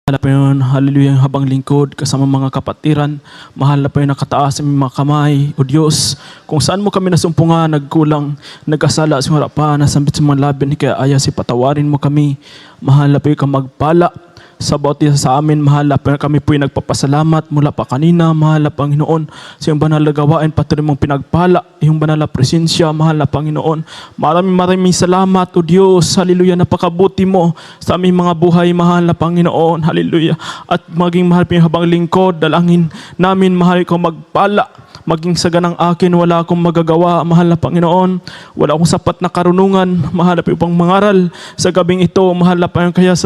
Mahal pa yun, hallelujah, yung habang lingkod, kasama mga kapatiran. Mahal na pa yun nakataas sa mga kamay, O Diyos. Kung saan mo kami nasumpungan, nagkulang, nagkasala sa harapan, nasambit sa mga labi, kaya ayaw si patawarin mo kami. Mahal na pa yun kang magpala sa bawat isa sa amin. Mahal na pa yun kami po yung nagpapasalamat mula pa kanina. Mahal na Panginoon, sa iyong banal na gawain, patuloy mong pinagpala, iyong banal na presensya. Mahal na Panginoon, maraming salamat, O Diyos. Hallelujah, napakabuti mo sa aming mga buhay, mahal na Panginoon. Hallelujah. At maging mahal pa yung habang lingkod, dalangin namin, mahal ko magpala. Maging sa ganang akin, wala akong magagawa, mahal na Panginoon. Wala akong sapat na karunungan, mahal na upang mangaral sa gabing ito, mahal na Panginoon. Kaya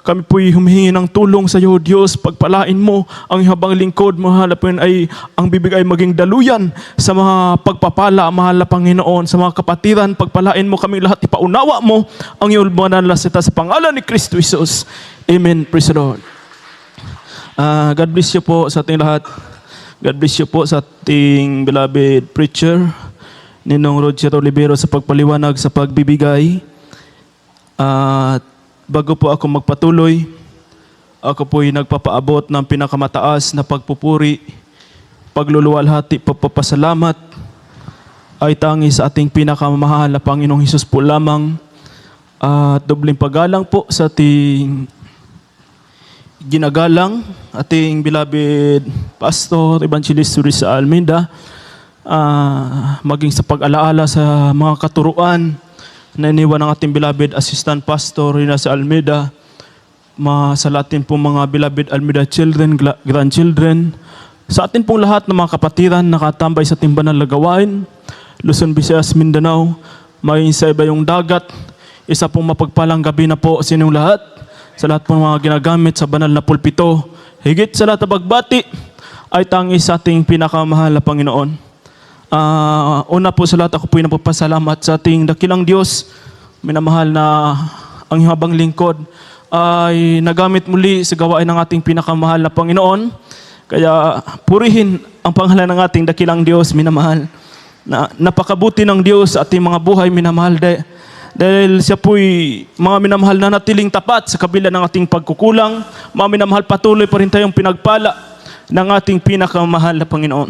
kami po'y humihingi ng tulong sa iyo, Diyos. Pagpalain mo ang habang lingkod, mahal na Panginoon, ay ang bibig ay maging daluyan sa mga pagpapala, mahal na Panginoon. Sa mga kapatiran, pagpalain mo kami lahat, ipaunawa mo ang iyong banal na salita sa pangalan ni Kristo Jesus. Amen. Praise the Lord. God bless you po sa ating lahat. God bless you po sa ating beloved preacher, Ninong Roger Olivero, sa pagpaliwanag, sa pagbibigay. At bago po ako magpatuloy, ako po'y nagpapaabot ng pinakamataas na pagpupuri, pagluluwalhati, pagpapasalamat ay tangi sa ating pinakamamahal na Panginoong Hesus po lamang. At dobling paggalang po sa ating ginagalang, ating beloved Pastor Evangelist Risa Almeida, maging sa pag-alaala sa mga katuruan na iniwan ng ating beloved Assistant Pastor Rina Almeida, sa latin po mga beloved Almeida children, grandchildren, sa atin pong lahat ng mga kapatiran nakatambay sa ating banal na gawain, Luzon, Visayas, Mindanao, maging sa iba yung dagat. Isa pong mapagpalang gabi na po sa inyong lahat, sa lahat pong mga ginagamit sa banal na pulpito. Higit sa lahat na bagbati ay tangi sa ating pinakamahal na Panginoon. Una po sa lahat, ako po ay napapasalamat sa ating dakilang Diyos. Minamahal na ang habang lingkod ay nagamit muli sa gawain ng ating pinakamahal na Panginoon. Kaya purihin ang pangalan ng ating dakilang Diyos, minamahal. Napakabuti ng Diyos sa ating mga buhay, minamahal. Dahil siya po'y mga minamahal na natiling tapat sa kabila ng ating pagkukulang. Mga minamahal, patuloy pa rin tayong pinagpala ng ating pinakamahal na Panginoon.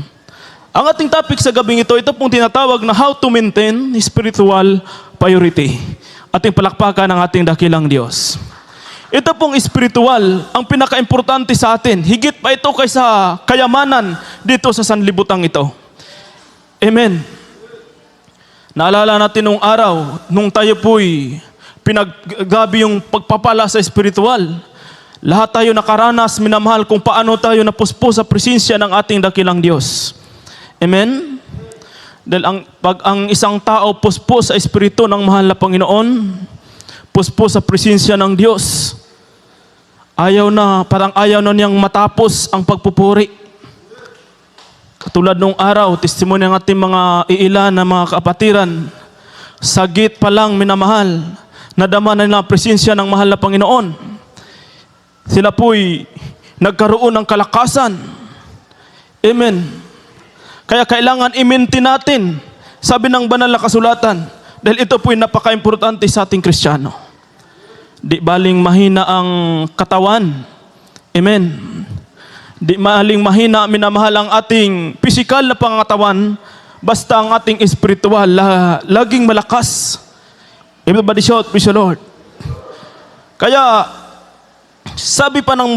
Ang ating topic sa gabing ito pong tinatawag na how to maintain spiritual purity. Ating palakpakan ng ating dakilang Diyos. Ito pong spiritual, ang pinaka-importante sa atin. Higit pa ito kaysa kayamanan dito sa sanlibutan ito. Amen. Naalala natin nung araw, nung tayo po'y pinaggabi yung pagpapala sa espiritual. Lahat tayo nakaranas, minamahal, kung paano tayo napuspo sa presensya ng ating dakilang Diyos. Amen? Dahil pag ang isang tao puspo sa espiritu ng mahal na Panginoon, puspo sa presensya ng Diyos, parang ayaw na niyang matapos ang pagpupuri. Katulad nung araw, testimony ng ating mga iilan na mga kapatiran, sagit pa lang, minamahal, nadama na nila ang presensya ng mahal na Panginoon. Sila po'y nagkaroon ng kalakasan. Amen. Kaya kailangan i-maintain natin, sabi ng banal na kasulatan, dahil ito po'y napaka-importante sa ating Kristiyano. Di baling mahina ang katawan. Amen. Di maling mahina, minamahal ang ating physical na pangangatawan, basta ang ating spiritual laging malakas. Everybody shout, praise the Lord. Kaya, sabi pa ng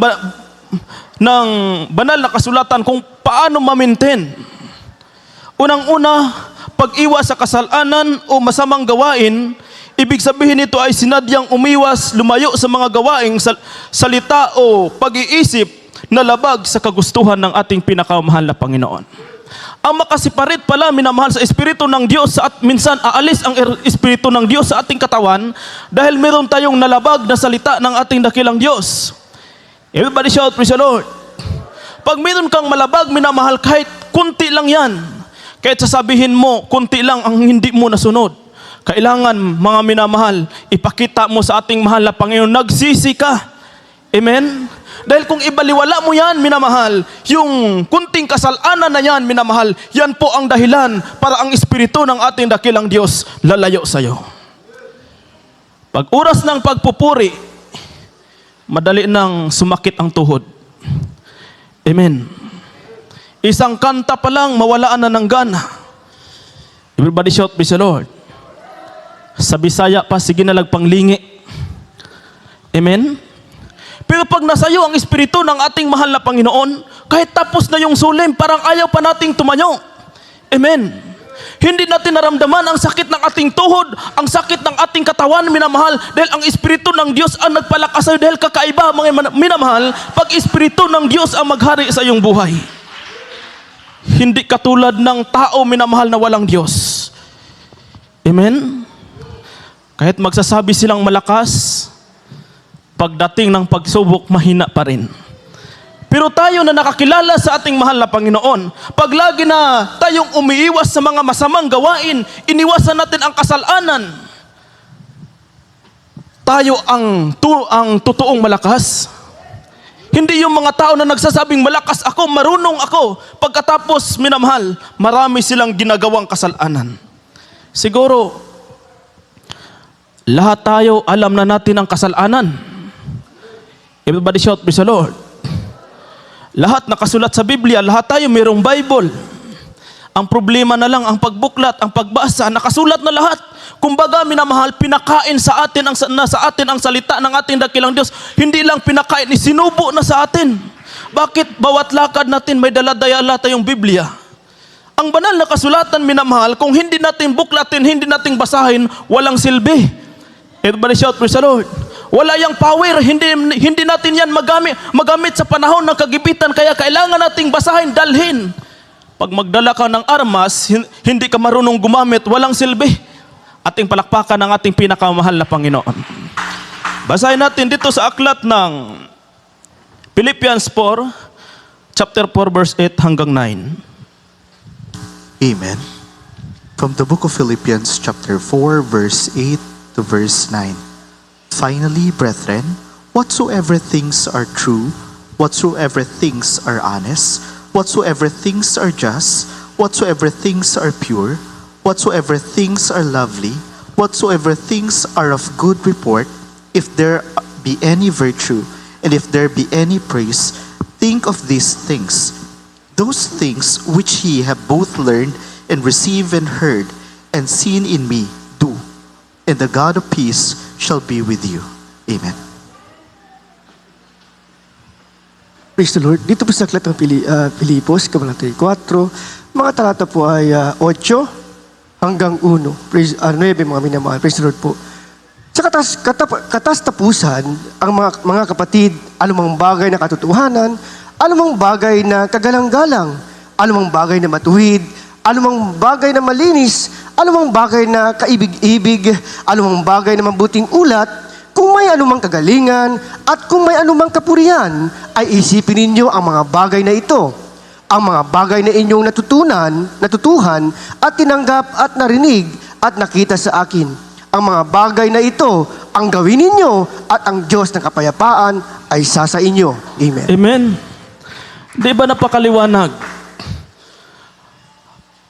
banal na kasulatan kung paano ma-maintain. Unang-una, pag-iwas sa kasalanan o masamang gawain, ibig sabihin nito ay sinadyang umiwas, lumayo sa mga gawaing salita o pag-iisip na labag sa kagustuhan ng ating pinakamahal na Panginoon. Ang makasiparit pala, minamahal, sa Espiritu ng Diyos, at minsan aalis ang Espiritu ng Diyos sa ating katawan dahil meron tayong nalabag na salita ng ating dakilang Diyos. Everybody shout, praise the Lord. Pag meron kang malabag, minamahal, kahit kunti lang yan, kahit sasabihin mo, kunti lang ang hindi mo nasunod, kailangan, mga minamahal, ipakita mo sa ating mahal na Panginoon, nagsisi ka. Amen? Dahil kung ibaliwala mo yan, minamahal, yung kunting kasalanan na yan, minamahal, yan po ang dahilan para ang Espiritu ng ating dakilang Diyos lalayo sa iyo. Pag oras ng pagpupuri, madali nang sumakit ang tuhod. Amen. Isang kanta pa lang, mawalaan na ng gana. Everybody shout, praise the Lord. Sa Bisaya pa, sige na lagpanglingi. Amen. Pero pag nasayo ang Espiritu ng ating mahal na Panginoon, kahit tapos na yung sulim, parang ayaw pa nating tumayo. Amen. Hindi natin naramdaman ang sakit ng ating tuhod, ang sakit ng ating katawan, minamahal, dahil ang Espiritu ng Diyos ang nagpalakas sa iyo. Dahil kakaiba, mga minamahal, pag Espiritu ng Diyos ang maghari sa iyong buhay. Hindi katulad ng tao, minamahal, na walang Diyos. Amen. Kahit magsasabi silang malakas, pagdating ng pagsubok, mahina pa rin. Pero tayo na nakakilala sa ating mahal na Panginoon, pag lagi na tayong umiiwas sa mga masamang gawain, iniwasan natin ang kasalanan, tayo ang totoong malakas. Hindi yung mga tao na nagsasabing malakas ako, marunong ako, pagkatapos, minamahal, marami silang ginagawang kasalanan. Siguro, lahat tayo alam na natin ang kasalanan. Everybody shout, praise the Lord. Lahat nakasulat sa Biblia, lahat tayo mayroong Bible. Ang problema na lang, ang pagbuklat, ang pagbasa, nakasulat na lahat. Kumbaga, minamahal, pinakain sa atin ang salita ng ating dakilang Diyos. Hindi lang pinakain, isinubo na sa atin. Bakit bawat lakad natin may daladayala tayong Biblia? Ang banal na kasulatan, minamahal, kung hindi natin buklatin, hindi natin basahin, walang silbi. Everybody shout, praise the Lord. Wala yang power, hindi natin yan magamit sa panahon ng kagipitan, kaya kailangan nating basahin, dalhin. Pag magdala ka ng armas, hindi ka marunong gumamit, walang silbi. Ating palakpakan ng ating pinakamahal na Panginoon. Basahin natin dito sa aklat ng Philippians 4, chapter 4, verse 8 hanggang 9. Amen. From the book of Philippians chapter 4, verse 8 to verse 9. Finally, brethren, whatsoever things are true, whatsoever things are honest, whatsoever things are just, whatsoever things are pure, whatsoever things are lovely, whatsoever things are of good report, if there be any virtue, and if there be any praise, think of these things. Those things which ye have both learned and received and heard and seen in me, do, and the God of peace shall be with you. Amen. Praise the Lord. Dito po sa aklat ng Pilipos, Kabanata 4, mga talata po ay 8 hanggang 1. 9, mga minamahal. Praise the Lord po. Sa katapusan, ang mga kapatid, anumang bagay na katotohanan, anumang bagay na kagalang-galang, anumang bagay na matuwid, anumang bagay na malinis, anumang bagay na kaibig-ibig, anumang bagay na mabuting ulat, kung may anumang kagalingan at kung may anumang kapurihan, ay isipin ninyo ang mga bagay na ito. Ang mga bagay na inyong natutuhan at tinanggap at narinig at nakita sa akin. Ang mga bagay na ito ang gawin ninyo at ang Diyos ng kapayapaan ay sa inyo. Amen. Amen. Di ba napakaliwanag?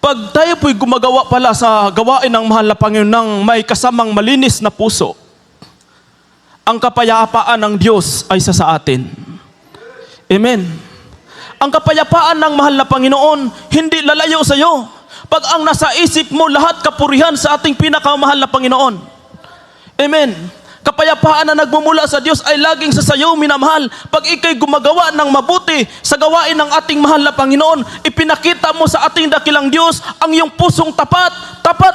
Pag tayo po'y gumagawa pala sa gawain ng mahal na Panginoon ng may kasamang malinis na puso, ang kapayapaan ng Diyos ay sa atin. Amen. Ang kapayapaan ng mahal na Panginoon, hindi lalayo sa iyo. Pag ang nasa isip mo, lahat kapurihan sa ating pinakamahal na Panginoon. Amen. Kapayapaan na nagmumula sa Diyos ay laging sa sayo, minamahal. Pag ikay gumagawa ng mabuti sa gawain ng ating mahal na Panginoon, ipinakita mo sa ating dakilang Diyos ang iyong pusong tapat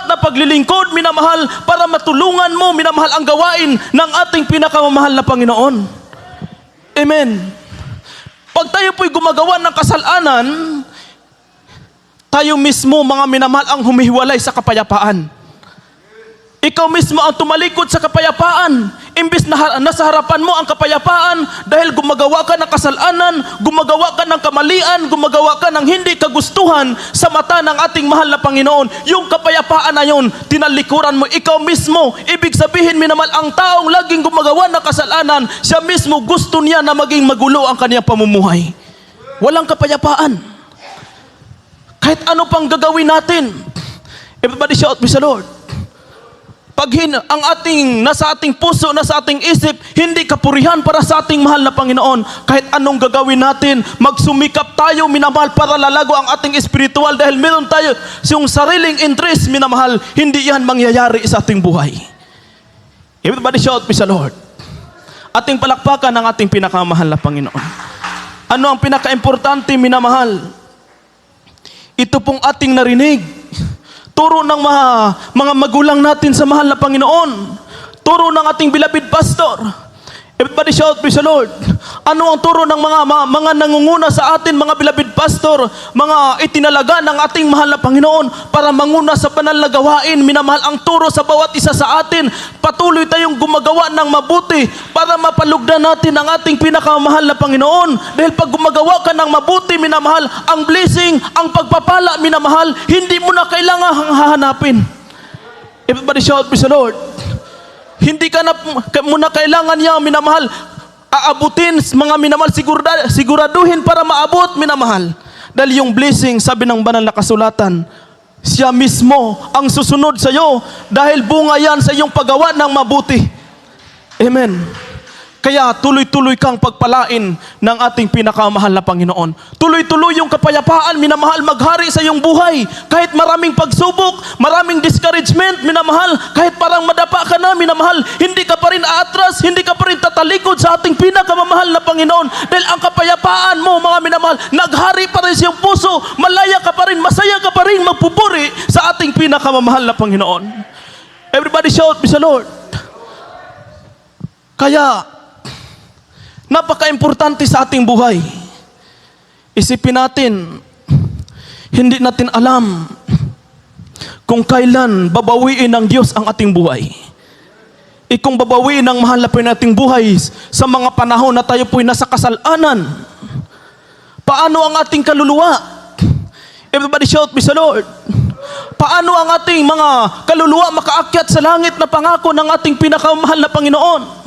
na paglilingkod, minamahal, para matulungan mo, minamahal, ang gawain ng ating pinakamamahal na Panginoon. Amen. Pag tayo po'y gumagawa ng kasalanan, tayo mismo, mga minamahal, ang humihiwalay sa kapayapaan. Ikaw mismo ang tumalikod sa kapayapaan. Imbis na nasa harapan mo ang kapayapaan, dahil gumagawa ka ng kasalanan, gumagawa ka ng kamalian, gumagawa ka ng hindi kagustuhan sa mata ng ating mahal na Panginoon. Yung kapayapaan na yun, tinalikuran mo ikaw mismo. Ibig sabihin, minamal, ang taong laging gumagawa ng kasalanan, siya mismo gusto niya na maging magulo ang kaniyang pamumuhay. Walang kapayapaan. Kahit ano pang gagawin natin. Everybody shout, praise the Lord. ang nasa ating puso, nasa ating isip, hindi kapurihan para sa ating mahal na Panginoon. Kahit anong gagawin natin, magsumikap tayo, minamahal, para lalago ang ating espiritual dahil meron tayo yung sariling interest, minamahal, hindi yan mangyayari sa ating buhay. Everybody shout, praise the Lord. Ating palakpakan ang ating pinakamahal na Panginoon. Ano ang pinaka-importante, minamahal? Ito pong ating narinig. Turo ng mga magulang natin sa mahal na Panginoon. Turo ng ating beloved pastor. Everybody shout, praise the Lord. Ano ang turo ng mga nangunguna sa atin, mga beloved pastor, mga itinalaga ng ating mahal na Panginoon para manguna sa banal na gawain, minamahal, ang turo sa bawat isa sa atin, patuloy tayong gumagawa ng mabuti para mapalugdan natin ang ating pinakamahal na Panginoon. Dahil pag gumagawa ka ng mabuti, minamahal, ang blessing, ang pagpapala, minamahal, hindi mo na kailangan hahanapin. Everybody shout, praise the Lord. Hindi ka na muna kailangan niya, minamahal, aabutin, mga minamahal, siguraduhin para maabot, minamahal. Dahil yung blessing, sabi ng banal na kasulatan, siya mismo ang susunod sa iyo dahil bunga yan sa iyong paggawa ng mabuti. Amen. Kaya tuloy-tuloy kang pagpalain ng ating pinakamahal na Panginoon. Tuloy-tuloy yung kapayapaan, minamahal, maghari sa iyong buhay. Kahit maraming pagsubok, maraming discouragement, minamahal, kahit parang madapa ka na, minamahal, hindi ka pa rin aatras, hindi ka pa rin tatalikod sa ating pinakamamahal na Panginoon. Dahil ang kapayapaan mo, mga minamahal, naghari pa rin sa iyong puso, malaya ka pa rin, masaya ka pa rin, magpupuri sa ating pinakamamahal na Panginoon. Everybody shout, praise the Lord. Kaya, napaka-importante sa ating buhay. Isipin natin, hindi natin alam kung kailan babawiin ng Diyos ang ating buhay. Kung babawiin ng mahal na nating buhay sa mga panahon na tayo po'y nasa kasalanan, paano ang ating kaluluwa? Everybody shout, praise the Lord. Paano ang ating mga kaluluwa makaakyat sa langit na pangako ng ating pinakamahal na Panginoon?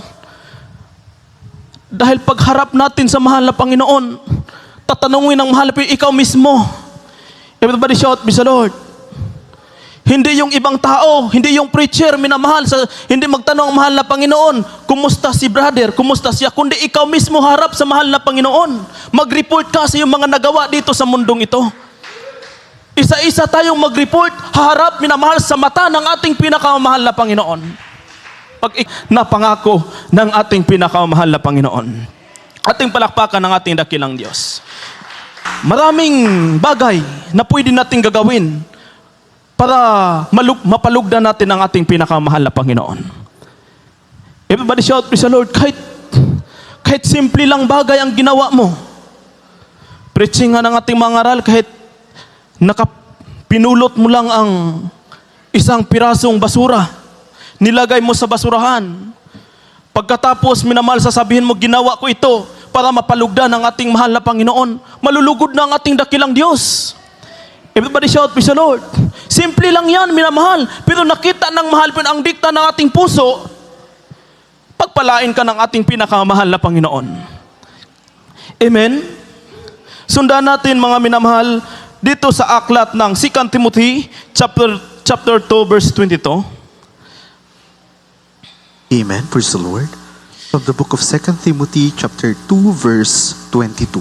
Dahil pagharap natin sa mahal na Panginoon, tatanungin ng mahal na Panginoon, ikaw mismo. Everybody shout, praise the Lord. Hindi yung ibang tao, hindi yung preacher, minamahal, hindi magtanong ang mahal na Panginoon, kumusta si brother, kumusta siya, kundi ikaw mismo harap sa mahal na Panginoon. Mag-report ka sa iyong mga nagawa dito sa mundong ito. Isa-isa tayong mag-report, harap, minamahal, sa mata ng ating pinakamahal na Panginoon. Na pangako ng ating pinakamahal na Panginoon. Ating palakpakan ng ating dakilang Diyos. Maraming bagay na pwede nating gagawin para mapalugdan natin ang ating pinakamahal na Panginoon. Everybody shout, praise the Lord. Kahit simple lang bagay ang ginawa mo. Preaching nga ng ating mga aral, kahit pinulot mo lang ang isang pirasong basura, nilagay mo sa basurahan. Pagkatapos, minamahal, sasabihin mo, ginawa ko ito para mapalugdan ang ating mahal na Panginoon. Malulugod na ang ating dakilang Diyos. Everybody shout, praise the Lord. Simple lang yan, minamahal. Pero nakita ng mahal ang dikta ng ating puso, pagpalain ka ng ating pinakamahal na Panginoon. Amen? Sundan natin, mga minamahal, dito sa aklat ng 2 Timothy chapter 2 verse 22. Amen. Praise the Lord. From the book of 2 Timothy chapter 2 verse 22.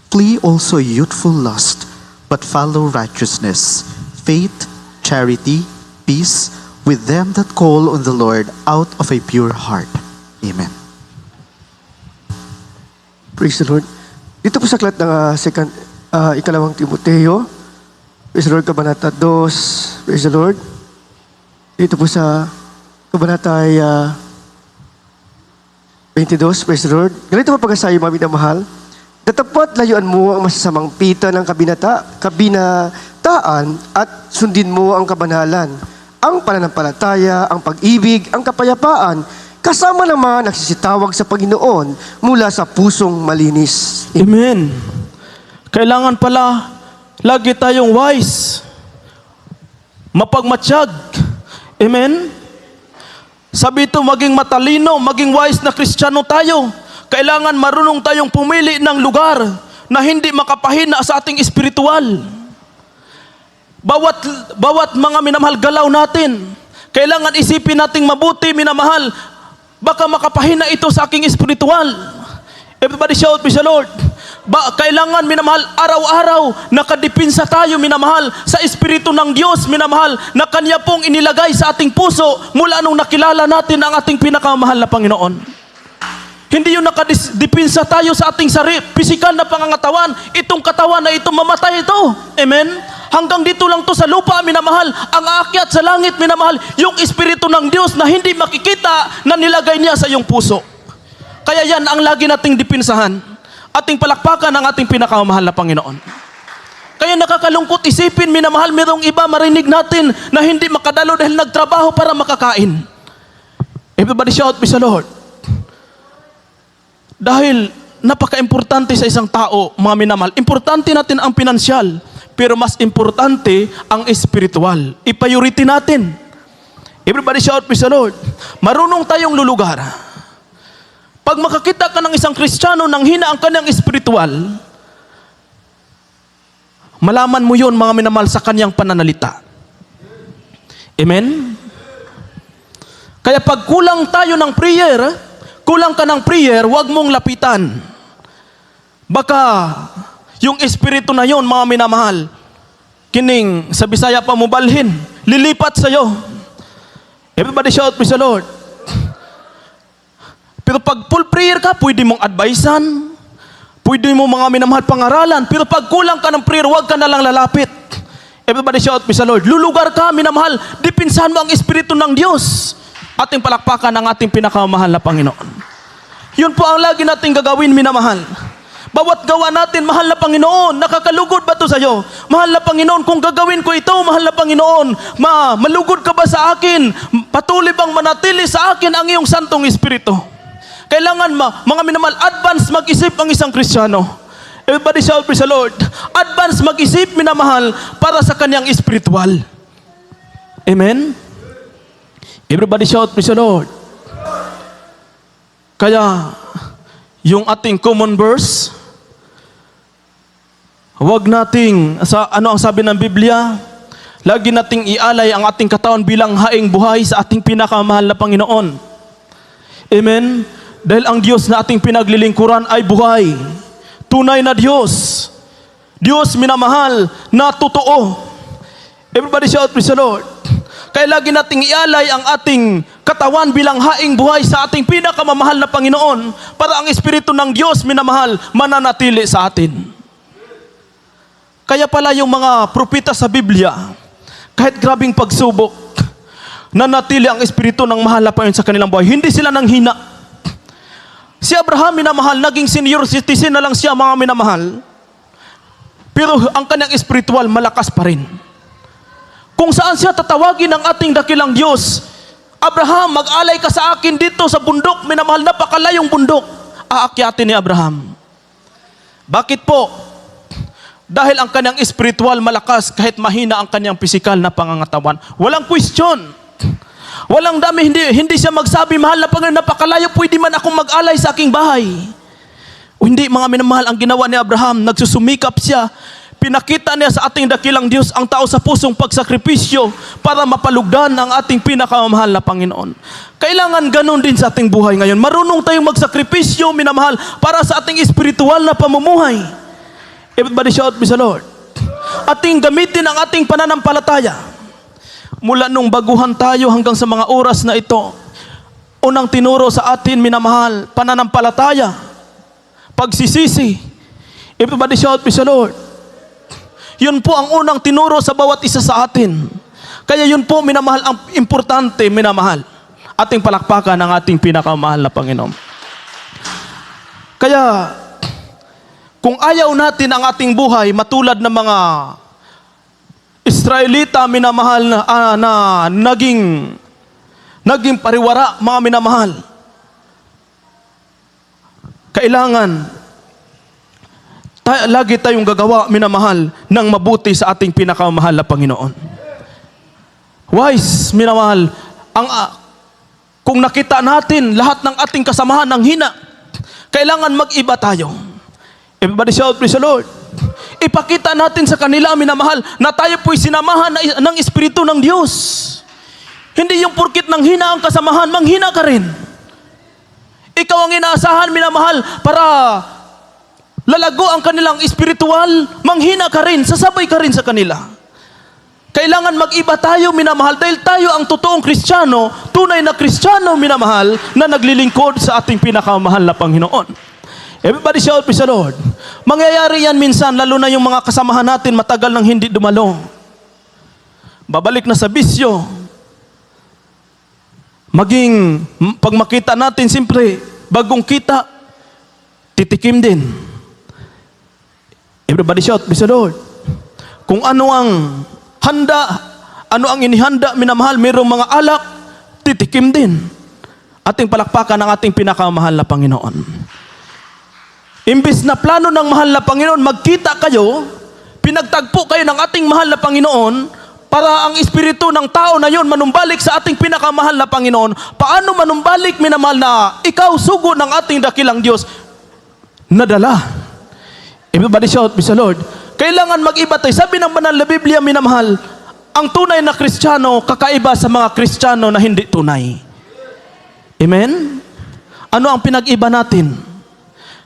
Flee also youthful lust, but follow righteousness, faith, charity, peace, with them that call on the Lord out of a pure heart. Amen. Praise the Lord. Dito po sa aklat ng ikalawang Timoteo, praise the Lord, Kabanata 2, praise the Lord. Dito po sa Kabanata 22, praise the Lord. Ganito po pagkasayo, mga minamahal. Datapot layuan mo ang masasamang pita ng kabinataan at sundin mo ang kabanalan, ang pananampalataya, ang pag-ibig, ang kapayapaan, kasama naman nagsisitawag sa Panginoon mula sa pusong malinis. Amen. Kailangan pala lagi tayong wise, mapagmatsyag. Amen. Sabi ito, maging matalino, maging wise na Kristiyano tayo. Kailangan marunong tayong pumili ng lugar na hindi makapahina sa ating espiritual. Bawat mga minamahal galaw natin, Kailangan isipin nating mabuti, minamahal. Baka makapahina ito sa aking espiritual. Everybody shout, praise the Lord. Kailangan, minamahal, araw-araw, nakadipinsa tayo, minamahal, sa Espiritu ng Diyos, minamahal, na Kanya pong inilagay sa ating puso mula nung nakilala natin ang ating pinakamahal na Panginoon. Hindi yung nakadipinsa tayo sa ating pisikal na pangangatawan, itong katawan na ito, mamatay ito. Amen? Hanggang dito lang to sa lupa, minamahal, ang aakyat sa langit, minamahal, yung Espiritu ng Diyos na hindi makikita na nilagay niya sa iyong puso. Kaya yan ang lagi nating dipinsahan. Ating palakpakan ang ating pinakamahal na Panginoon. Kaya nakakalungkot isipin, minamahal, mayroong iba marinig natin na hindi makadalo dahil nagtrabaho para makakain. Everybody shout, praise the Lord. Dahil napaka-importante sa isang tao, mga minamahal. Importante natin ang pinansyal, pero mas importante ang espiritual. I-priority natin. Everybody shout, praise the Lord. Marunong tayong lulugar. Pag makakita ka ng isang Kristiyano nang hina ang kanyang espiritual, malaman mo yun, mga minamahal, sa kanyang pananalita. Amen? Kaya pag kulang tayo ng prayer, kulang ka ng prayer, huwag mong lapitan. Baka yung espiritu na yun, mga minamahal, kining sa Bisaya pa mo balhin, lilipat sa'yo. Everybody shout, praise the Lord. Pero pag full prayer ka, pwede mong advisean, pwede mo mga minamahal pangaralan, pero pag kulang ka ng prayer, huwag ka na lang lalapit. Everybody shout, praise the Lord. Lulugar ka, minamahal, dipinsahan mo ang Espiritu ng Diyos. Ating palakpakan ang ating pinakamahal na Panginoon. Yun po ang lagi nating gagawin, minamahal. Bawat gawa natin, mahal na Panginoon, nakakalugod ba ito sa'yo? Mahal na Panginoon, kung gagawin ko ito, mahal na Panginoon, malugod ka ba sa akin? Patuloy bang manatili sa akin ang iyong Santong Espiritu? Kailangan mga minamahal, advance mag-isip ang isang Kristiyano. Everybody shout, praise the Lord. Advance mag-isip, minamahal, para sa kanyang espiritual. Amen? Everybody shout, praise the Lord. Kaya, yung ating common verse, huwag nating, ano ang sabi ng Biblia? Lagi nating ialay ang ating katawan bilang haing buhay sa ating pinakamahal na Panginoon. Amen? Dahil ang Diyos na ating pinaglilingkuran ay buhay. Tunay na Diyos. Diyos minamahal na totoo. Everybody shout, praise the Lord. Kaya lagi nating ialay ang ating katawan bilang haing buhay sa ating pinakamamahal na Panginoon para ang Espiritu ng Diyos minamahal mananatili sa atin. Kaya pala yung mga propeta sa Biblia, kahit grabing pagsubok, nanatili ang Espiritu ng mahal na Panginoon sa kanilang buhay. Hindi sila nanghina. Si Abraham, minamahal, naging senior citizen na lang siya, mga minamahal. Pero ang kanyang espiritual, malakas pa rin. Kung saan siya tatawagin ng ating dakilang Diyos, Abraham, mag-alay ka sa akin dito sa bundok, minamahal, napakalayong bundok. Aakyatin ni Abraham. Bakit po? Dahil ang kanyang espiritual malakas, kahit mahina ang kanyang pisikal na pangangatawan. Walang question. Walang dami, hindi siya magsabi, mahal na Panginoon, napakalayo, pwede man akong mag-alay sa aking bahay. O hindi, mga minamahal, ang ginawa ni Abraham, nagsusumikap siya, pinakita niya sa ating dakilang Diyos ang tao sa pusong pagsakripisyo para mapalugdan ang ating pinakamahal na Panginoon. Kailangan ganun din sa ating buhay ngayon. Marunong tayong magsakripisyo, minamahal, para sa ating espiritual na pamumuhay. Everybody shout, praise the Lord. Ating gamitin ang ating pananampalataya. Mula nung baguhan tayo hanggang sa mga oras na ito, unang tinuro sa atin, minamahal, pananampalataya, pagsisisi. Everybody shout, praise the Lord. Yun po ang unang tinuro sa bawat isa sa atin. Kaya yun po, minamahal, ang importante, minamahal. Ating palakpakan ang ating pinakamahal na Panginoon. Kaya, kung ayaw natin ang ating buhay matulad ng mga Israelita, minamahal, na naging pariwara, mga minamahal, kailangan lagi tayong gagawa, minamahal, ng mabuti sa ating pinakamahal na Panginoon. Wise, minamahal, kung nakita natin lahat ng ating kasamahan ng hina, kailangan mag-iba tayo. Everybody shout, praise the Lord. Ipakita natin sa kanila, minamahal, na tayo po'y sinamahan ng Espiritu ng Diyos. Hindi yung purkit ng hina ang kasamahan, manghina ka rin. Ikaw ang inaasahan, minamahal, para lalago ang kanilang espiritual, manghina ka rin, sasabay ka rin sa kanila. Kailangan mag-iba tayo, minamahal, dahil tayo ang totoong Kristiyano, tunay na Kristiyano, minamahal, na naglilingkod sa ating pinakamahal na Panginoon. Everybody shout, praise the Lord. Mangyayari yan minsan, lalo na yung mga kasamahan natin matagal nang hindi dumalo. Babalik na sa bisyo. Maging, pag makita natin, siyempre, bagong kita, titikim din. Everybody shout, praise the Lord. Kung ano ang handa, ano ang inihanda, minamahal, mayroong mga alak, titikim din. Ating palakpakan ang ating pinakamahal na Panginoon. Imbis na plano ng mahal na Panginoon, magkita kayo, pinagtagpo kayo ng ating mahal na Panginoon, para ang espiritu ng tao na yon manumbalik sa ating pinakamahal na Panginoon. Paano manumbalik, minamahal, na ikaw sugo ng ating dakilang Diyos? Nadala. Everybody shout, praise the Lord. Kailangan mag-iba tayo. Sabi ng banal na Biblia, minamahal, ang tunay na Kristiyano, kakaiba sa mga Kristiyano na hindi tunay. Amen? Ano ang pinag-iba natin?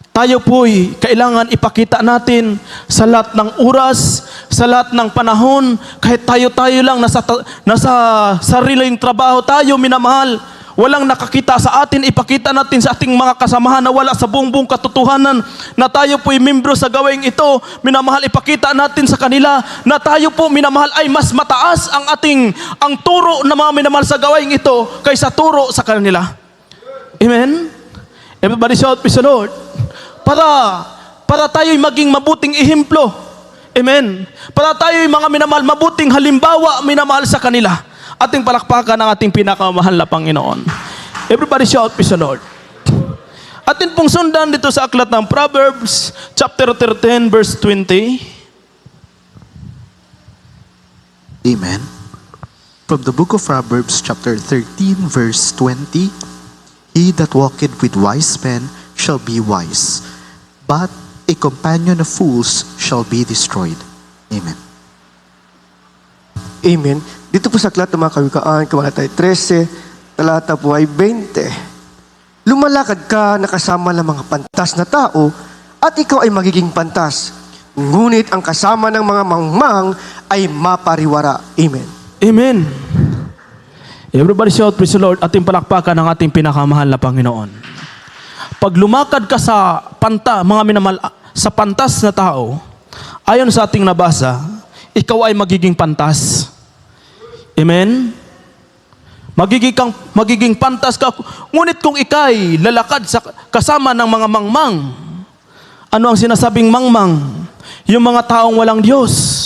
Tayo po'y kailangan ipakita natin sa lahat ng oras, sa lahat ng panahon, kahit tayo-tayo lang nasa sariling trabaho tayo, minamahal, walang nakakita sa atin, ipakita natin sa ating mga kasamahan na wala sa buong katotohanan na tayo po'y membro sa gawaing ito, minamahal, ipakita natin sa kanila na tayo po, minamahal, ay mas mataas ang turo na mga minamahal sa gawaing ito kaysa turo sa kanila. Amen? Everybody shout, praise the Lord. Para tayo'y maging mabuting ehemplo. Amen. Para tayo'y mga minamahal, mabuting halimbawa, minamahal sa kanila. Ating palakpakan ang ating pinakamahal na Panginoon. Everybody shout, praise the Lord. Atin pong sundan dito sa aklat ng Proverbs, chapter 13, verse 20. Amen. From the book of Proverbs, chapter 13, verse 20, He that walketh with wise men shall be wise, but a companion of fools shall be destroyed. Amen. Amen. Dito po sa aklat ng mga kawikaan, kabanata 13, talata po ay 20. Lumalakad ka na kasama ng mga pantas na tao at ikaw ay magiging pantas. Ngunit ang kasama ng mga mangmang ay mapariwara. Amen. Amen. Everybody shout, praise the Lord. Ating palakpakan ang ating pinakamahal na Panginoon. Pag lumakad ka sa mga minamahal, sa pantas na tao, ayon sa ating nabasa, ikaw ay magiging pantas. Amen? Magiging pantas ka. Ngunit kung ikay lalakad kasama ng mga mangmang, ano ang sinasabing mangmang? Yung mga taong walang Diyos.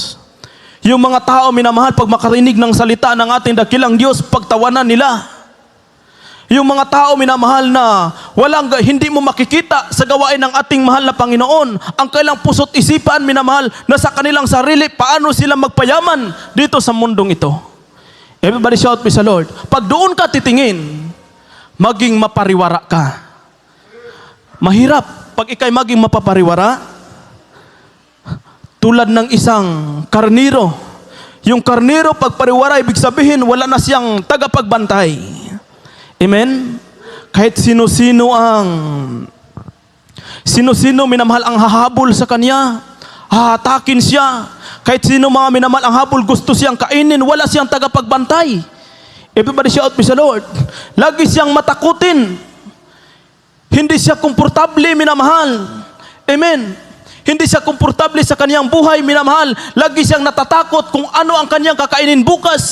Yung mga tao, minamahal, pag makarinig ng salita ng ating dakilang Diyos, pagtawanan nila. Yung mga tao, minamahal, na hindi mo makikita sa gawain ng ating mahal na Panginoon. Ang kailang puso't isipan, minamahal, na sa kanilang sarili, paano sila magpayaman dito sa mundong ito. Everybody shout, praise the Lord. Pag doon ka titingin, maging mapariwara ka. Mahirap pag ikay maging mapapariwara, tulad ng isang karniro. Yung karniro, pag pariwara, ibig sabihin, wala na siyang tagapagbantay. Amen? Kahit sino-sino minamahal ang hahabol sa kanya, hahatakin siya. Kahit sino mga minamahal ang habol, gusto siyang kainin, wala siyang tagapagbantay. Everybody shout, praise the Lord. Lagi siyang matakutin. Hindi siya komportable, minamahal. Amen? Hindi siya komportable sa kanyang buhay, minamahal. Lagi siyang natatakot kung ano ang kanyang kakainin bukas.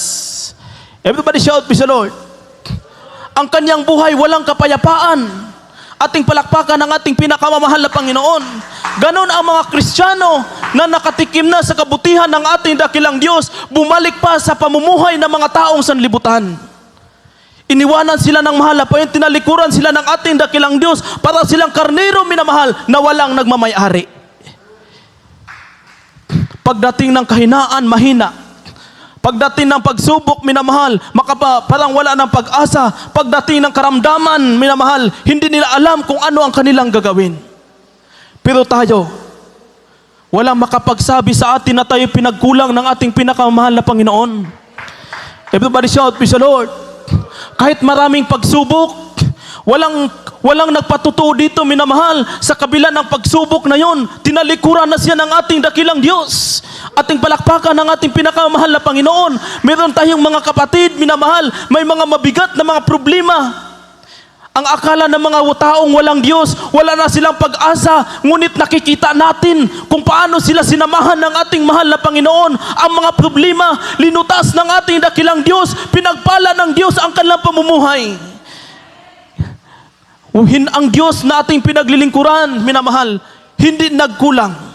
Everybody shout, praise the Lord. Ang kanyang buhay walang kapayapaan. Ating palakpakan ang ating pinakamamahal na Panginoon. Ganon ang mga Kristiyano na nakatikim na sa kabutihan ng ating dakilang Diyos, bumalik pa sa pamumuhay ng mga taong sanlibutan. Iniwanan sila ng mahal na Panginoon, tinalikuran sila ng ating dakilang Diyos para silang karnero, minamahal, na walang nagmamayari. Pagdating ng kahinaan, mahina. Pagdating ng pagsubok, minamahal, parang wala ng pag-asa. Pagdating ng karamdaman, minamahal, hindi nila alam kung ano ang kanilang gagawin. Pero tayo, walang makapagsabi sa atin na tayo pinagkulang ng ating pinakamahal na Panginoon. Everybody shout, praise the Lord. Kahit maraming pagsubok, walang nagpatutuo dito, minamahal. Sa kabila ng pagsubok na yon, tinalikuran na siya ng ating dakilang Diyos. Ating palakpakan ng ating pinakamahal na Panginoon. Meron tayong mga kapatid, minamahal, may mga mabigat na mga problema. Ang akala ng mga taong walang Diyos, wala na silang pag-asa, ngunit nakikita natin kung paano sila sinamahan ng ating mahal na Panginoon. Ang mga problema, linutas ng ating dakilang Diyos, pinagpala ng Diyos ang kanilang pamumuhay. Ang Diyos na ating pinaglilingkuran, minamahal, hindi nagkulang.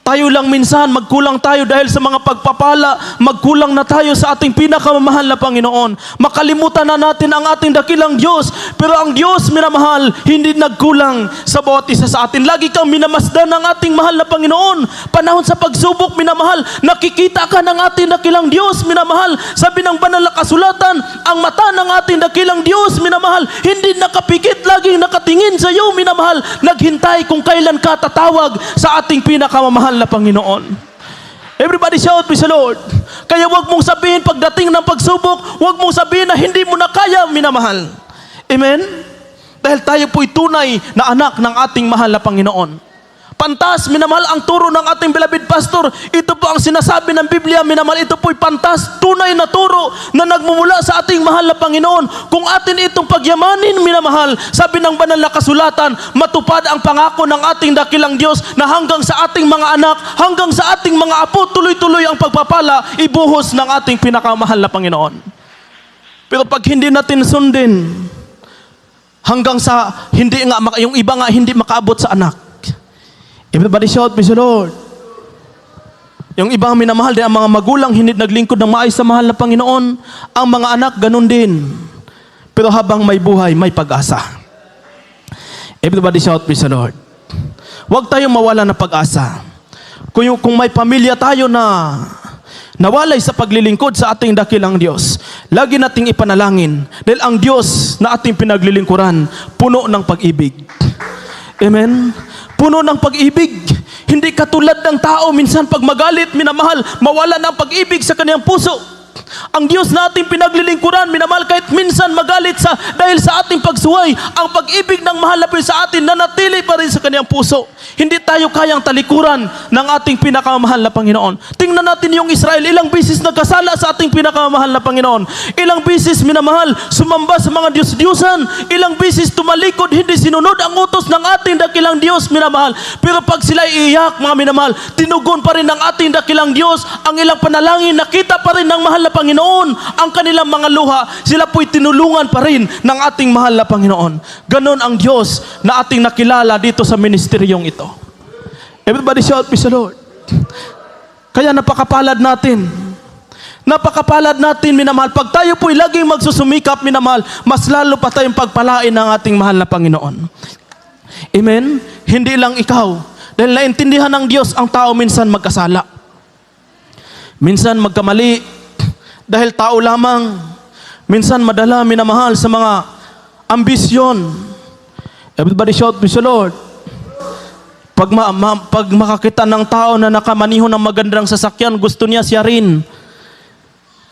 Tayo lang minsan, magkulang tayo dahil sa mga pagpapala, magkulang na tayo sa ating pinakamamahal na Panginoon. Makalimutan na natin ang ating dakilang Diyos, pero ang Diyos, minamahal, hindi nagkulang sa bawat isa sa atin. Lagi kang minamasdan ng ating mahal na Panginoon. Panahon sa pagsubok, minamahal, nakikita ka ng ating dakilang Diyos, minamahal. Sabi ng banal na kasulatan, ang mata ng ating dakilang Diyos, minamahal, hindi nakapikit, laging nakatingin sa iyo, minamahal, naghintay kung kailan ka tatawag sa ating pinakamamahal na Panginoon. Everybody shout, praise the Lord. Kaya wag mong sabihin pagdating ng pagsubok, wag mong sabihin na hindi mo na kaya, minamahal. Amen? Dahil tayo po'y tunay na anak ng ating mahal na Panginoon. Pantas, minamahal, ang turo ng ating beloved pastor. Ito po ang sinasabi ng Biblia, minamahal. Ito po'y pantas, tunay na turo na nagmumula sa ating mahal na Panginoon. Kung atin itong pagyamanin, minamahal, sabi ng banal na kasulatan, matupad ang pangako ng ating dakilang Diyos na hanggang sa ating mga anak, hanggang sa ating mga apo, tuloy-tuloy ang pagpapala, ibuhos ng ating pinakamahal na Panginoon. Pero pag hindi natin sundin, hanggang sa hindi nga, yung iba nga hindi makaabot sa anak. Everybody shout, praise the Lord. Yung ibang minamahal, ang mga magulang hindi naglingkod ng maayos sa mahal na Panginoon. Ang mga anak, ganun din. Pero habang may buhay, may pag-asa. Everybody shout, praise the Lord. Huwag tayong mawala ng pag-asa. Kung may pamilya tayo na nawalay sa paglilingkod sa ating dakilang Diyos, lagi nating ipanalangin. Dahil ang Diyos na ating pinaglilingkuran, puno ng pag-ibig. Amen? Puno ng pag-ibig. Hindi katulad ng tao, minsan pag magalit, minamahal, mawala ng pag-ibig sa kanyang puso. Ang Diyos na ating pinaglilingkuran, minamahal, kahit minsan magalit dahil sa ating pagsuway, ang pag-ibig ng mahal na Panginoon sa atin nanatili pa rin sa kanyang puso. Hindi tayo kayang talikuran ng ating pinakamahal na Panginoon. Tingnan natin yung Israel, ilang bisis nagkasala sa ating pinakamahal na Panginoon. Ilang bisis, minamahal, sumamba sa mga Diyos-Diyusan. Ilang bisis tumalikod, hindi sinunod ang utos ng ating dakilang Diyos, minamahal. Pero pag sila iiyak, mga minamahal, tinugon pa rin ng ating dakilang Diyos ang ilang panalangin, nakita pa rin ng mahal na Panginoon ang kanilang mga luha, sila po'y tinulungan pa rin ng ating mahal na Panginoon. Ganon ang Diyos na ating nakilala dito sa ministeryong ito. Everybody shout, praise the Lord. Kaya napakapalad natin. Napakapalad natin, minamahal. Pag tayo po'y laging magsusumikap, minamahal, mas lalo pa tayong pagpalain ng ating mahal na Panginoon. Amen? Hindi lang ikaw. Dahil naintindihan ng Diyos ang tao minsan magkasala. Minsan magkamali. Dahil tao lamang, minsan madala, minamahal, sa mga ambisyon. Everybody shout, praise the Lord. Pag makakita ng tao na nakamaniho ng magandang sasakyan, gusto niya siya rin.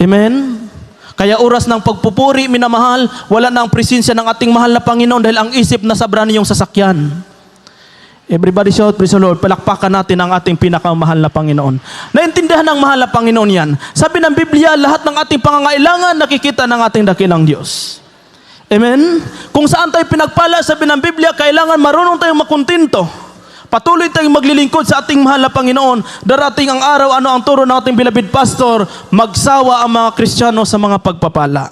Amen? Kaya oras ng pagpupuri, minamahal, wala na ang presensya ng ating mahal na Panginoon dahil ang isip na sabra niyong sasakyan. Everybody shout, praise the Lord. Palakpakan natin ang ating pinakamahal na Panginoon. Naintindihan ng mahal na Panginoon yan. Sabi ng Biblia, lahat ng ating pangangailangan nakikita ng ating dakilang Diyos. Amen? Kung saan tayo pinagpala, sabi ng Biblia, kailangan marunong tayong makontento. Patuloy tayong maglilingkod sa ating mahal na Panginoon. Darating ang araw, ano ang turo ng ating beloved pastor, magsawa ang mga Kristiyano sa mga pagpapala.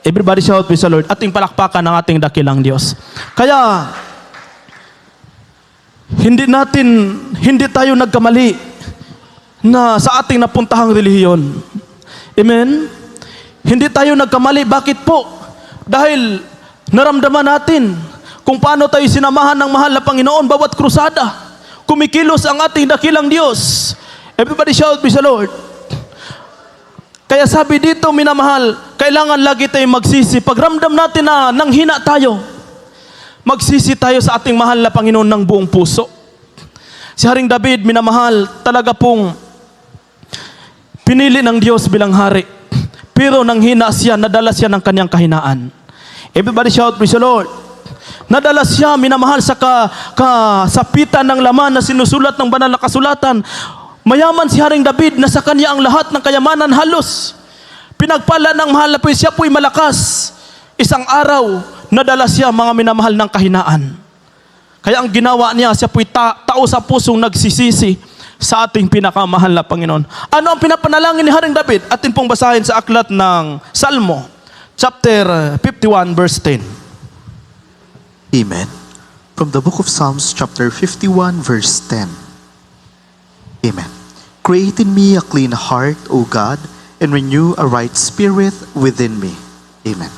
Everybody shout, praise the Lord. Ating palakpakan ng ating dakilang Diyos. Kaya, hindi tayo nagkamali na sa ating napuntahang relihiyon. Amen? Hindi tayo nagkamali. Bakit po? Dahil naramdaman natin kung paano tayo sinamahan ng mahal na Panginoon bawat krusada. Kumikilos ang ating dakilang Diyos. Everybody shout, praise the Lord. Kaya sabi dito, minamahal, kailangan lagi tayong magsisi. Pagramdam natin na nanghina tayo, magsisi tayo sa ating mahal na Panginoon ng buong puso. Si Haring David, minamahal, talaga pong pinili ng Diyos bilang hari. Pero nang hina siya, nadala siya ng kanyang kahinaan. Everybody shout, praise the Lord. Nadala siya, minamahal, sa kasapitan ng laman na sinusulat ng banal na kasulatan. Mayaman si Haring David na sa kanya ang lahat ng kayamanan halos. Pinagpala ng mahal na po, siya po'y malakas. Isang araw, nadala siya, mga minamahal, ng kahinaan. Kaya ang ginawa niya, siya po'y tao sa pusong nagsisisi sa ating pinakamahal na Panginoon. Ano ang pinapanalangin ni Haring David? Atin pong basahin sa aklat ng Salmo, chapter 51, verse 10. Amen. From the book of Psalms chapter 51 verse 10. Amen. Create in me a clean heart, O God, and renew a right spirit within me. Amen.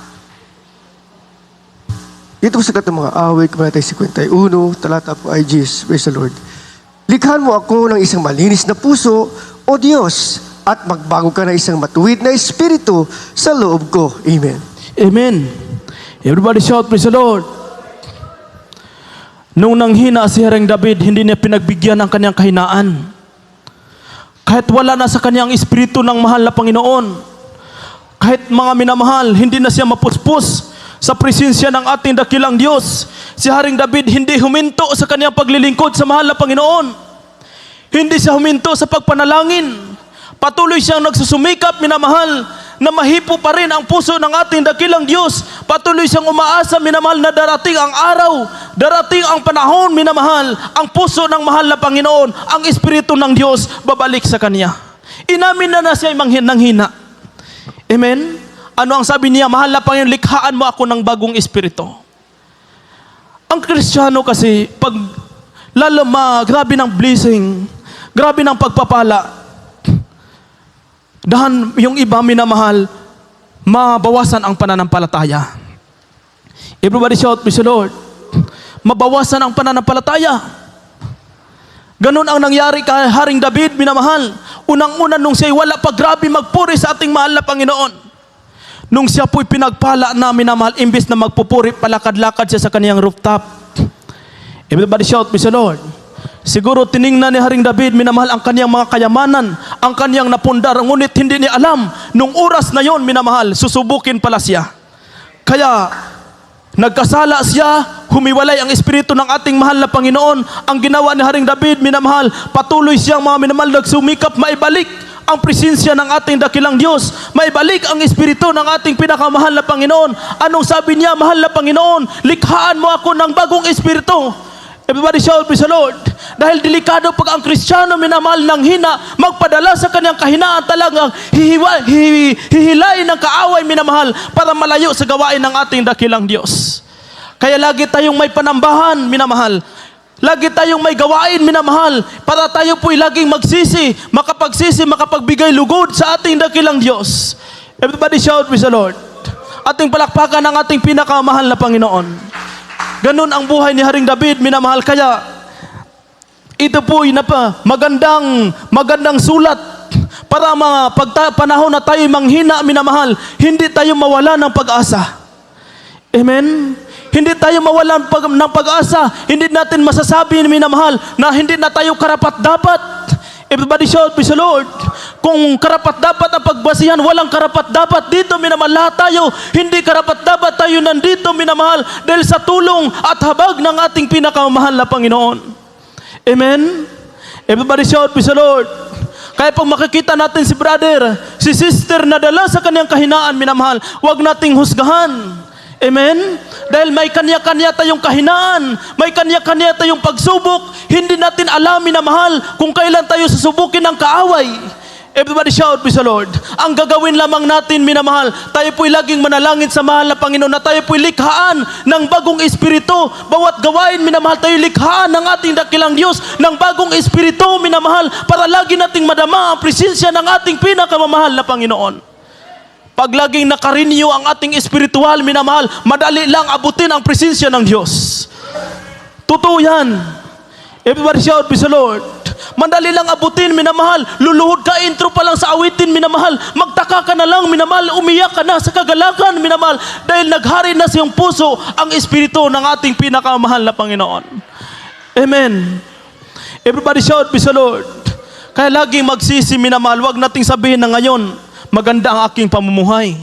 Dito po sa katong mga awit, Kabanata 51, talata po ay Gs. Praise the Lord. Likhan mo ako ng isang malinis na puso, O Diyos, at magbago ka ng isang matuwid na espiritu sa loob ko. Amen. Amen. Everybody shout, praise the Lord. Nung nanghina si Haring David, hindi niya pinagbigyan ang kanyang kahinaan. Kahit wala na sa kanyang espiritu ng mahal na Panginoon, kahit mga minamahal, hindi na siya mapuspos sa presensya ng ating dakilang Diyos. Si Haring David hindi huminto sa kanyang paglilingkod sa mahal na Panginoon. Hindi siya huminto sa pagpanalangin. Patuloy siyang nagsusumikap, minamahal, na mahipo pa rin ang puso ng ating dakilang Diyos. Patuloy siyang umaasa, minamahal, na darating ang araw, darating ang panahon, minamahal, ang puso ng mahal na Panginoon, ang Espiritu ng Diyos, babalik sa Kanya. Inamin na siya nanghina. Amen? Ano ang sabi niya? Mahal na Panginoon, likhaan mo ako ng bagong Espiritu. Ang Kristiyano kasi, pag lalo grabe ng blessing, grabe ng pagpapala, dahan yung iba, minamahal, mabawasan ang pananampalataya. Everybody shout, praise the Lord. Mabawasan ang pananampalataya. Ganun ang nangyari kay Haring David, minamahal. Unang-una nung siya'y wala pa, grabe magpuri sa ating mahal na Panginoon. Nung siya po'y pinagpala na, minamahal, imbis na magpupuri, palakad-lakad siya sa kaniyang rooftop. Everybody shout, praise the Lord. Siguro tiningnan ni Haring David, minamahal, ang kaniyang mga kayamanan, ang kaniyang napundar, ngunit hindi niya alam, nung oras na yon, minamahal, susubukin pala siya. Kaya, nagkasala siya, humiwalay ang espiritu ng ating mahal na Panginoon. Ang ginawa ni Haring David, minamahal, patuloy siyang mga minamahal, nagsumikap, maibalik ang presensya ng ating dakilang Diyos, maibalik ang espiritu ng ating pinakamahal na Panginoon. Anong sabi niya? Mahal na Panginoon, likhaan mo ako ng bagong espiritu. Everybody shout, praise the Lord. Dahil delikado pag ang Kristiyano, minamahal, ng hina, magpadala sa kanyang kahinaan, talagang hihilain ng kaaway, minamahal, para malayo sa gawain ng ating dakilang Diyos. Kaya lagi tayong may panambahan, minamahal. Lagi tayong may gawain, minamahal, para tayo po'y laging magsisi, makapagbigay lugod sa ating dakilang Diyos. Everybody shout, praise the Lord. Ating palakpakan ang ating pinakamahal na Panginoon. Ganun ang buhay ni Haring David, minamahal. Kaya ito po'y magandang sulat para panahon na tayo'y manghina, minamahal, hindi tayo mawala ng pag-asa. Amen? Hindi tayo mawalan ng pag-asa. Hindi natin masasabi, minamahal, na hindi na tayo karapat-dapat. Everybody shout, praise the Lord. Kung karapat-dapat ang pagbasihan, walang karapat-dapat dito, minamahal. Lahat tayo, hindi karapat-dapat tayo nandito, minamahal, dahil sa tulong at habag ng ating pinakamahal na Panginoon. Amen? Everybody shout, praise the Lord. Kaya pag makikita natin si brother, si sister na dala sa kanyang kahinaan, minamahal, huwag nating husgahan. Amen? Dahil may kanya-kanya tayong kahinaan, may kanya-kanya tayong pagsubok, hindi natin alam, minamahal, kung kailan tayo susubukin ng kaaway. Everybody shout, praise the Lord. Ang gagawin lamang natin, minamahal, tayo po'y laging manalangin sa mahal na Panginoon na tayo po'y likhaan ng bagong espiritu. Bawat gawain, minamahal, tayo likhaan ng ating dakilang Diyos ng bagong espiritu, minamahal, para lagi nating madama ang presensya ng ating pinakamamahal na Panginoon. Pag laging nakarenew ang ating espiritual, minamahal, madali lang abutin ang presensya ng Diyos. Totoo yan. Everybody shout, praise the Lord. Madali lang abutin, minamahal. Luluhod ka, intro pa lang sa awitin, minamahal. Magtaka ka na lang, minamahal. Umiyak ka na sa kagalakan, minamahal. Dahil naghari na sa iyong puso ang espiritu ng ating pinakamahal na Panginoon. Amen. Everybody shout, praise the Lord. Kaya laging magsisi, minamahal. Huwag nating sabihin na ngayon, maganda ang aking pamumuhay.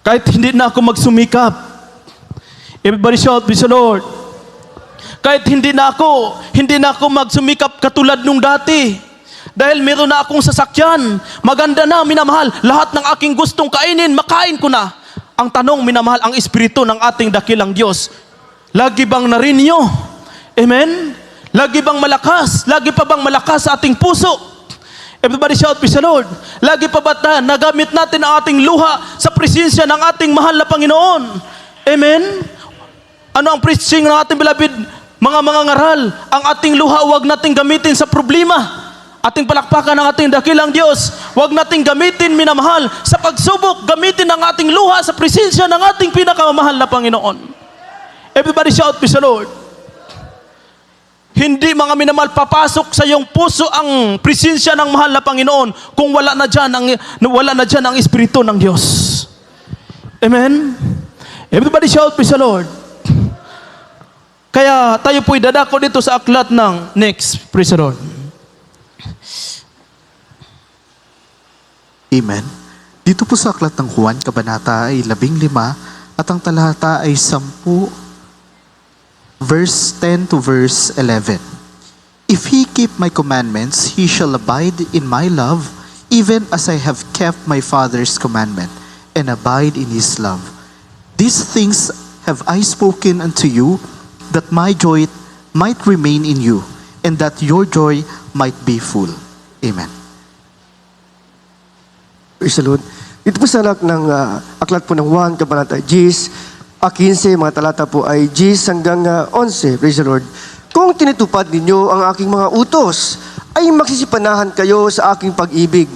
Kahit hindi na ako magsumikap. Everybody shout, praise the Lord. Kahit hindi na ako magsumikap katulad nung dati. Dahil meron na akong sasakyan. Maganda na, minamahal. Lahat ng aking gustong kainin, makain ko na. Ang tanong, minamahal, ang espiritu ng ating dakilang Diyos, lagi bang narinyo? Amen? Lagi bang malakas? Lagi pa bang malakas sa ating puso? Everybody shout, praise the Lord. Lagi pa ba nagamit natin ang ating luha sa presensya ng ating mahal na Panginoon? Amen? Ano ang preaching ng ating beloved mga ngaral? Ang ating luha, huwag nating gamitin sa problema. Ating palakpakan ng ating dakilang Diyos. Huwag nating gamitin, minamahal, sa pagsubok. Gamitin ang ating luha sa presensya ng ating pinakamamahal na Panginoon. Everybody shout, praise the Lord. Hindi, mga minamahal, papasok sa iyong puso ang presensya ng mahal na Panginoon kung wala na dyan ang Espiritu ng Diyos. Amen? Everybody shout, praise the Lord. Kaya tayo po'y dadako dito sa aklat ng next, praise the Lord. Amen. Dito po sa aklat ng Juan, kabanata ay 15 at ang talata ay 10, verse 10 to verse 11. If he keep my commandments, he shall abide in my love, even as I have kept my Father's commandment, and abide in his love. These things have I spoken unto you, that my joy might remain in you, and that your joy might be full. Amen. Praise the Lord. Dito po sa aklat po ng 1, kabanata 10, 15, mga talata po ay 10 hanggang 11. Praise the Lord. Kung tinutupad ninyo ang aking mga utos, ay magsisipanahan kayo sa aking pag-ibig,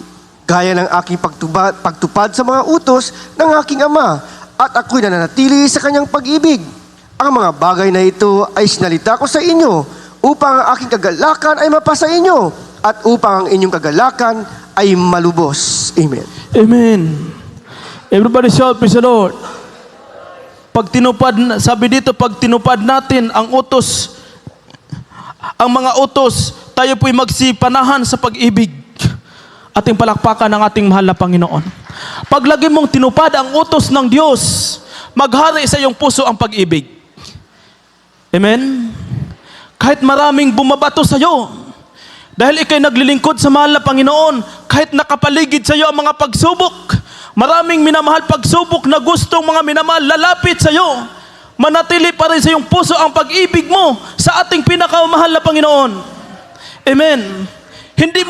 gaya ng aking pagtupad sa mga utos ng aking Ama, at ako'y nananatili sa kanyang pag-ibig. Ang mga bagay na ito ay sinalita ko sa inyo, upang ang aking kagalakan ay mapasa inyo, at upang ang inyong kagalakan ay malubos. Amen. Amen. Everybody shout, praise the Lord. Pag tinupad, sabi dito, pag tinupad natin ang utos, ang mga utos, tayo po'y magsipanahan sa pag-ibig. Ating palakpakan ng ating mahal na Panginoon. Pag lagi mong tinupad ang utos ng Diyos, maghari sa iyong puso ang pag-ibig. Amen? Kahit maraming bumabato sa iyo, dahil ikay naglilingkod sa mahal na Panginoon, kahit nakapaligid sa iyo ang mga pagsubok, maraming minamahal pagsubok na gustong mga minamahal lalapit sa iyo, manatili pa rin sa iyong puso ang pag-ibig mo sa ating pinakamahal na Panginoon. Amen. Hindi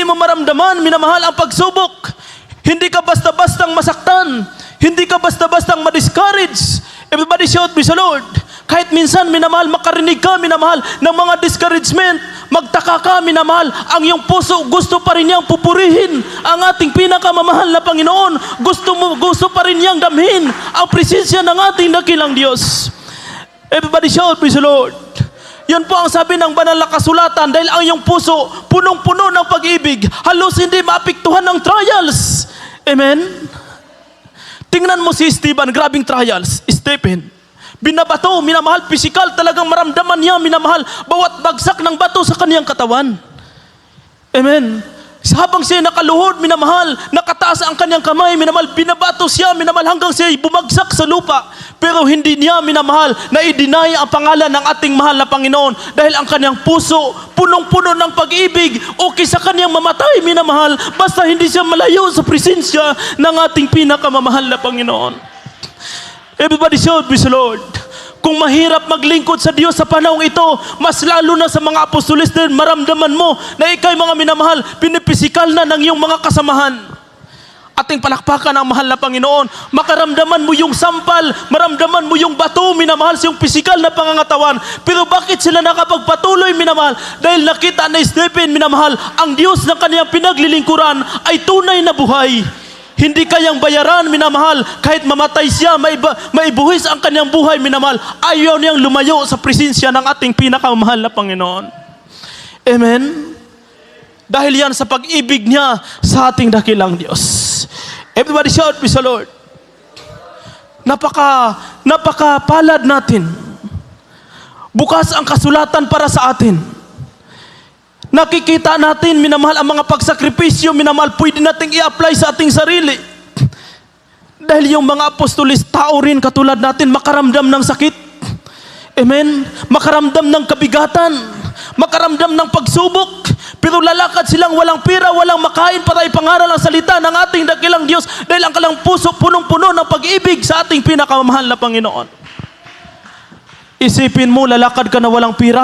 mo maramdaman, minamahal, ang pagsubok. Hindi ka basta-bastang masaktan. Hindi ka basta-bastang ma-discourage. Everybody shout, praise the Lord. Kahit minsan, minamahal, makarinig ka, minamahal, ng mga discouragement, magtaka ka, minamahal, ang iyong puso, gusto pa rin niyang pupurihin ang ating pinakamamahal na Panginoon. Gusto pa rin niyang damhin ang presensya ng ating dakilang Diyos. Everybody shout, praise the Lord. Yan po ang sabi ng banal na kasulatan, dahil ang iyong puso, punong-puno ng pag-ibig, halos hindi maapektuhan ng trials. Amen? Tingnan mo si Stephen, grabing trials. Stephen, binabato, minamahal, physical, talagang maramdaman niya, minamahal, bawat bagsak ng bato sa kaniyang katawan. Amen. Habang siya nakaluhod, minamahal, nakataas ang kaniyang kamay, minamahal, binabato siya, minamahal, hanggang siya bumagsak sa lupa. Pero hindi niya, minamahal, na i-deny ang pangalan ng ating mahal na Panginoon dahil ang kaniyang puso, punong-puno ng pag-ibig, okay sa kaniyang mamatay, minamahal, basta hindi siya malayo sa presensya ng ating pinakamamahal na Panginoon. Everybody shout, praise the Lord. Kung mahirap maglingkod sa Diyos sa panahong ito, mas lalo na sa mga apostolis din, maramdaman mo na ikay mga minamahal, pinipisikal na ng iyong mga kasamahan. Ating palakpakan ang mahal na Panginoon, makaramdaman mo yung sampal, maramdaman mo yung bato, minamahal, sa yung pisikal na pangangatawan. Pero bakit sila nakapagpatuloy, minamahal? Dahil nakita na Stephen, minamahal, ang Diyos ng kaniyang pinaglilingkuran ay tunay na buhay. Hindi kayang bayaran, minamahal, kahit mamatay siya, maibuhis ang kanyang buhay, minamahal, ayaw niyang lumayo sa presensya ng ating pinakamahal na Panginoon. Amen? Dahil yan sa pag-ibig niya sa ating dakilang Diyos. Everybody shout, praise the Lord. Napakapalad natin. Bukas ang kasulatan para sa atin. Nakikita natin, minamahal, ang mga pagsakripisyo, minamahal, pwede nating i-apply sa ating sarili. Dahil yung mga apostolis, tao rin katulad natin, makaramdam ng sakit. Amen? Makaramdam ng kabigatan, makaramdam ng pagsubok, pero lalakad silang walang pira, walang makain para ipangaral ang salita ng ating dakilang Diyos dahil ang kalang puso punong-puno ng pag-ibig sa ating pinakamamahal na Panginoon. Isipin mo, lalakad ka na walang pira,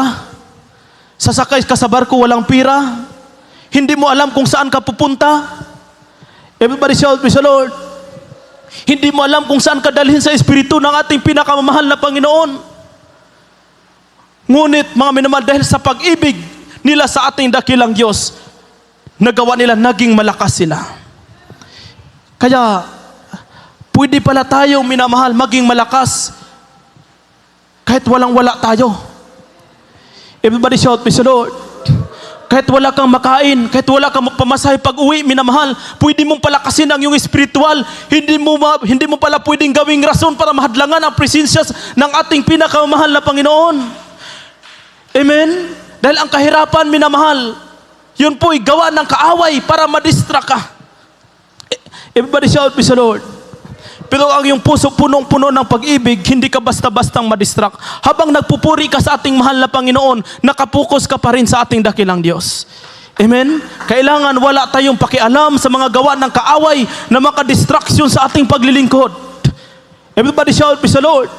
sasakay ka sa barko walang pira, hindi mo alam kung saan ka pupunta. Everybody shout, praise the Lord. Hindi mo alam kung saan ka dalhin sa Espiritu ng ating pinakamamahal na Panginoon. Ngunit mga minamahal, dahil sa pag-ibig nila sa ating dakilang Diyos, nagawa nila, naging malakas sila. Kaya, pwede pala tayo, minamahal, maging malakas kahit walang-wala tayo. Everybody shout, praise the Lord. Kahit wala kang makain, kahit wala kang pamasahe pag-uwi, minamahal, pwede mong palakasin ang iyong espiritual. Hindi mo pala pwedeng gawing rason para mahadlangan ang presensya ng ating pinakamahal na Panginoon. Amen? Dahil ang kahirapan, minamahal, yun po'y gawa ng kaaway para madistract ka. Everybody shout, praise the Lord. Pero ang iyong puso punong-puno ng pag-ibig, hindi ka basta-bastang madistract. Habang nagpupuri ka sa ating mahal na Panginoon, nakapokus ka pa rin sa ating dakilang Diyos. Amen? Kailangan wala tayong pakialam sa mga gawa ng kaaway na makadistraction sa ating paglilingkod. Everybody shout, praise the Lord.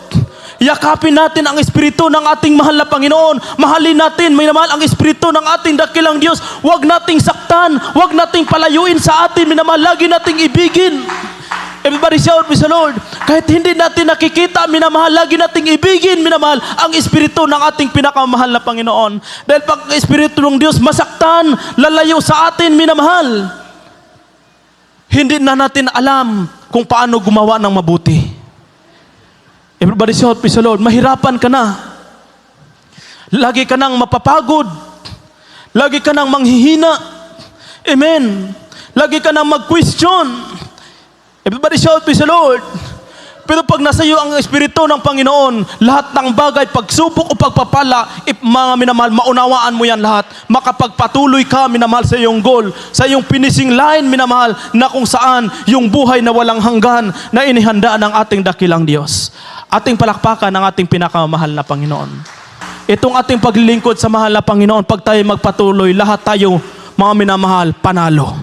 Yakapin natin ang Espiritu ng ating mahal na Panginoon. Mahalin natin, may namahal, ang Espiritu ng ating dakilang Diyos. Huwag nating saktan, huwag nating palayuin sa atin, minamahal, lagi nating ibigin. Everybody shout, praise the Lord. Kahit hindi natin nakikita, minamahal, lagi nating ibigin, minamahal, ang Espiritu ng ating pinakamahal na Panginoon. Dahil pag Espiritu ng Diyos masaktan, lalayo sa atin, minamahal, hindi na natin alam kung paano gumawa ng mabuti. Everybody shout, praise the Lord. Mahirapan ka na. Lagi ka nang mapapagod. Lagi ka nang manghihina. Amen. Lagi ka nang mag-question. Everybody shout, praise the Lord. Pero pag nasa iyo ang Espiritu ng Panginoon, lahat ng bagay, pagsubok o pagpapala, mga minamahal, maunawaan mo yan lahat. Makapagpatuloy ka, minamahal, sa iyong goal, sa iyong finishing line, minamahal, na kung saan yung buhay na walang hanggan na inihanda ng ating dakilang Diyos. Ating palakpakan ng ating pinakamahal na Panginoon. Itong ating paglilingkod sa mahal na Panginoon, pag tayo magpatuloy, lahat tayo, mga minamahal, panalo.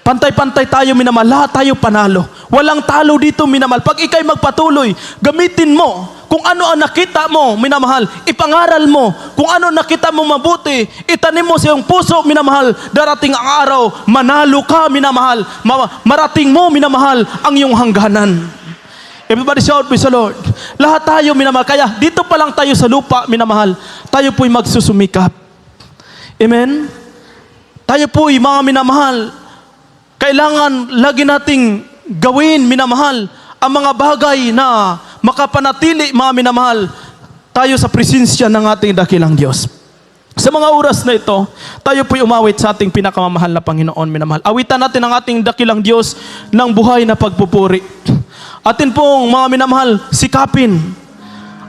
Pantay-pantay tayo, minamahal. Lahat tayo panalo. Walang talo dito, minamahal. Pag ikay magpatuloy, gamitin mo kung ano ang nakita mo, minamahal. Ipangaral mo. Kung ano nakita mo mabuti, itanim mo sa iyong puso, minamahal. Darating ang araw, manalo ka, minamahal. Marating mo, minamahal, ang iyong hangganan. Everybody shout, praise the Lord. Lahat tayo, minamahal. Kaya dito pa lang tayo sa lupa, minamahal. Tayo po'y magsusumikap. Amen? Tayo po'y mga minamahal. Kailangan lagi nating gawin, minamahal, ang mga bagay na makapanatili, mga minamahal, tayo sa presensya ng ating dakilang Diyos. Sa mga oras na ito, tayo po'y umawit sa ating pinakamamahal na Panginoon, minamahal. Awitan natin ang ating dakilang Diyos ng buhay na pagpupuri. Atin pong mga minamahal, sikapin.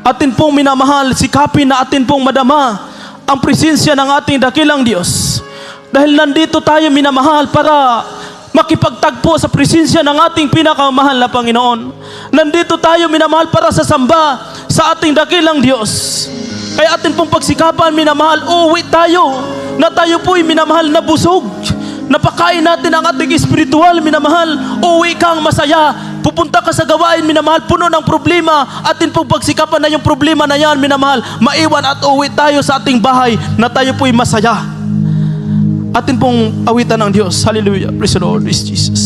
Atin pong minamahal, sikapin na atin pong madama ang presensya ng ating dakilang Diyos. Dahil nandito tayo, minamahal, para makipagtagpo sa presensya ng ating pinakamahal na Panginoon. Nandito tayo, minamahal, para sa samba sa ating dakilang Diyos. Kaya atin pong pagsikapan, minamahal, uuwi tayo, na tayo po'y minamahal na busog. Napakain natin ang ating espiritual, minamahal, uuwi kang masaya. Pupunta ka sa gawain, minamahal, puno ng problema. Atin pong pagsikapan na yung problema na yan, minamahal, maiwan at uuwi tayo sa ating bahay na tayo po'y masaya. Atin pong awitan ng Diyos. Hallelujah. Praise the Lord. Praise Jesus.